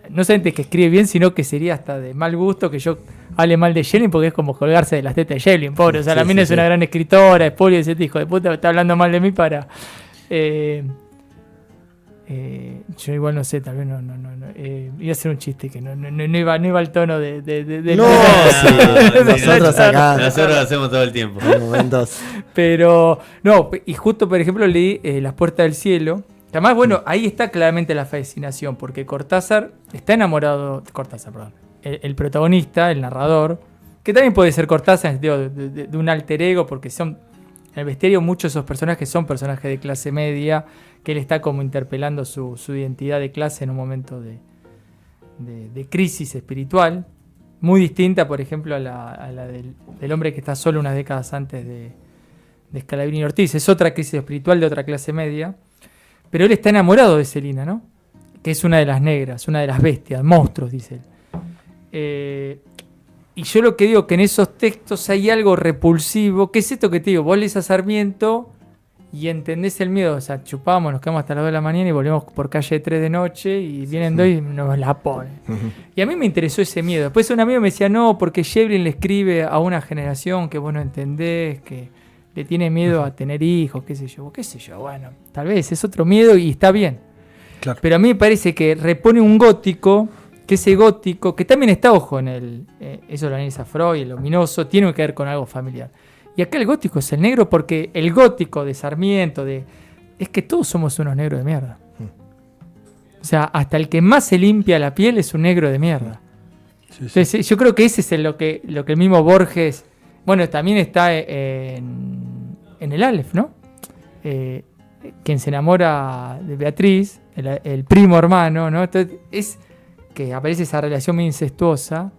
no solamente que escribe bien, sino que sería hasta de mal gusto que yo hable mal de Schweblin, porque es como colgarse de las tetas de Schweblin, pobre. O sea, la mina es una gran escritora, es pobre, y ese hijo de puta está hablando mal de mí para... yo igual no sé, tal vez no iba a hacer un chiste que no iba al tono de nosotros acá nosotros lo hacemos todo el tiempo en momentos. Pero no, y justo por ejemplo leí Las puertas del cielo, que además bueno, ahí está claramente la fascinación, porque Cortázar está enamorado, el protagonista, el narrador, que también puede ser Cortázar en el sentido de un alter ego, porque son en el bestiario muchos de esos personajes son personajes de clase media, que él está como interpelando su identidad de clase en un momento de crisis espiritual, muy distinta, por ejemplo, a la del hombre que está solo unas décadas antes de Scalabrini y Ortiz. Es otra crisis espiritual de otra clase media, pero él está enamorado de Celina, ¿no? Que es una de las negras, una de las bestias, monstruos, dice él. Y yo lo que digo que en esos textos hay algo repulsivo, que es esto que te digo, vos lees a Sarmiento y entendés el miedo, o sea, chupamos, nos quedamos hasta las 2 de la mañana y volvemos por calle 3 de noche y vienen 2 y nos la ponen. Y a mí me interesó ese miedo. Después un amigo me decía, no, porque Schweblin le escribe a una generación que vos no entendés, que le tiene miedo a tener hijos, qué sé yo, bueno, tal vez es otro miedo y está bien. Claro. Pero a mí me parece que repone un gótico, que ese gótico, que también está, ojo, en eso lo analiza Freud, el ominoso, tiene que ver con algo familiar. Y acá el gótico es el negro porque el gótico de Sarmiento, de es que todos somos unos negros de mierda. O sea, hasta el que más se limpia la piel es un negro de mierda. Sí, sí. Entonces, yo creo que ese es lo que el mismo Borges... Bueno, también está en el Aleph, ¿no? Quien se enamora de Beatriz, el primo hermano, ¿no? Entonces, es que aparece esa relación muy incestuosa.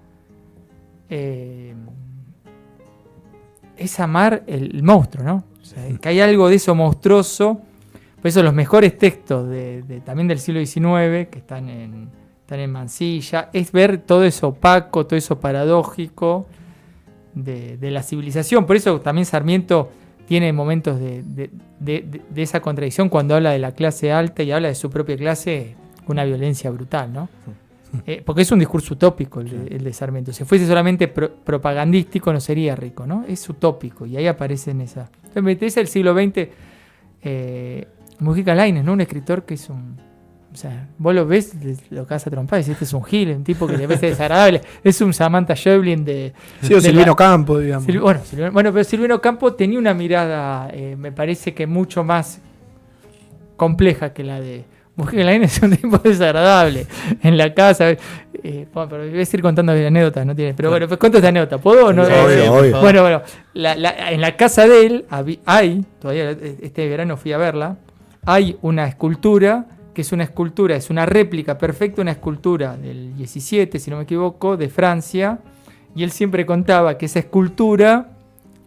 Es amar el monstruo, ¿no? O sea, que hay algo de eso monstruoso. Por eso los mejores textos también del siglo XIX, que están en Mansilla, es ver todo eso opaco, todo eso paradójico de la civilización. Por eso también Sarmiento tiene momentos de esa contradicción cuando habla de la clase alta y habla de su propia clase con una violencia brutal, ¿no? Porque es un discurso utópico el de Sarmiento. Si fuese solamente propagandístico no sería rico, ¿no? Es utópico y ahí aparecen esas. Entonces me interesa el siglo XX, Mujica Lainez, ¿no? Un escritor que es un... O sea, vos lo ves, lo que vas a trompar, decís, este es un gil, un tipo que le ves desagradable. Es un Samantha Schweblin de... Sí, o Silvino Campo, digamos. Pero Silvino Campo tenía una mirada, me parece que mucho más compleja que la de... Mujica Lainez es un tipo desagradable en la casa. Pero voy a seguir contando anécdotas, no tiene. Pero bueno, pues cuento esta anécdota. ¿Puedo o no? Obvio. Bueno, en la casa de él hay, todavía este verano fui a verla, hay una escultura, que es una réplica perfecta, una escultura del 17, si no me equivoco, de Francia. Y él siempre contaba que esa escultura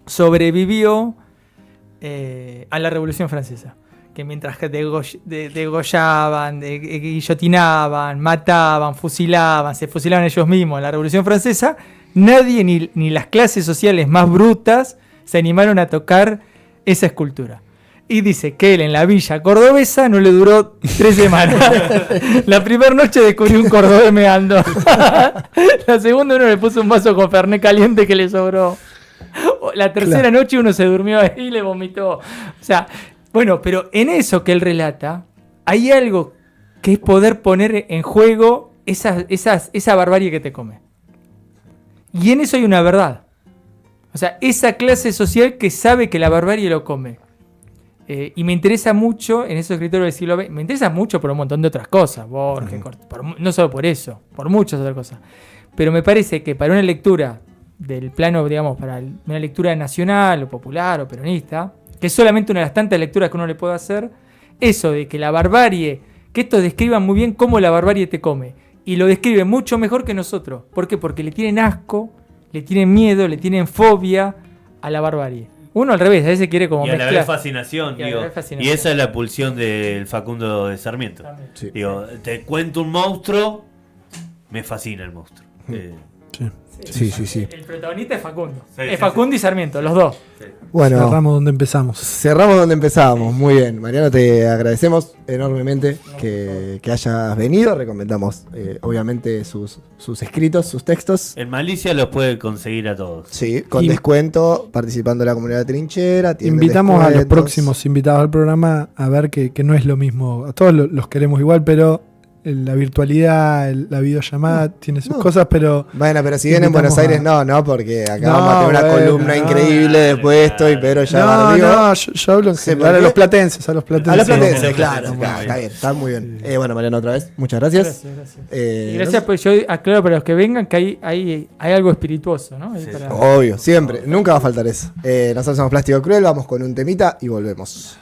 sobrevivió a la Revolución Francesa. Que mientras que degollaban, guillotinaban, mataban, se fusilaban ellos mismos en la Revolución Francesa, nadie, ni las clases sociales más brutas, se animaron a tocar esa escultura. Y dice que él en la villa cordobesa no le duró 3 semanas. La primera noche descubrió un cordobés meando. La segunda uno le puso un vaso con fernet caliente que le sobró. La tercera noche uno se durmió ahí y le vomitó. O sea... Bueno, pero en eso que él relata, hay algo que es poder poner en juego esa barbarie que te come. Y en eso hay una verdad. O sea, esa clase social que sabe que la barbarie lo come. Y me interesa mucho, en esos escritores del siglo XX, me interesa mucho por un montón de otras cosas, Borges, no solo por eso, por muchas otras cosas. Pero me parece que para una lectura del plano, digamos, para una lectura nacional o popular o peronista, que es solamente una de las tantas lecturas que uno le puede hacer, eso de que la barbarie, que estos describan muy bien cómo la barbarie te come, y lo describen mucho mejor que nosotros. ¿Por qué? Porque le tienen asco, le tienen miedo, le tienen fobia a la barbarie. Uno al revés, a veces quiere como mezclar. Y a la vez fascinación, y esa es la pulsión del Facundo de Sarmiento. Sí. Digo, te cuento un monstruo, me fascina el monstruo. Sí. El protagonista es Facundo. Sí, es Facundo y Sarmiento, los dos. Sí. Bueno, Cerramos donde empezamos. cerramos donde empezábamos. Muy bien. Mariano, te agradecemos enormemente que hayas venido. Recomendamos, obviamente, sus escritos, sus textos. En Malicia los puede conseguir a todos. Sí, con Y- descuento, participando en la comunidad de Trinchera. tienen Invitamos a los descuentos. próximos invitados al programa a ver que no es lo mismo. A todos los queremos igual, pero la virtualidad, la videollamada tiene sus cosas, pero Bueno, pero si vienen en Invitamos Buenos Aires, a- no, porque acá No, vamos a tener una bueno, columna no, increíble de puesto y Pedro ya no, bardeó. yo hablo en Sí, general, ¿por a qué? los platenses, a los platenses. A los Sí, platenses, sí, claro, sí, claro, sí. está bien, está muy bien. Bueno, Mariano, otra vez, muchas gracias. Y gracias, pues yo aclaro para los que vengan que hay algo espirituoso, ¿no? Ahí Sí, para- Obvio, siempre, nunca va a faltar eso. Nosotros somos Plástico Cruel, vamos con un temita y volvemos.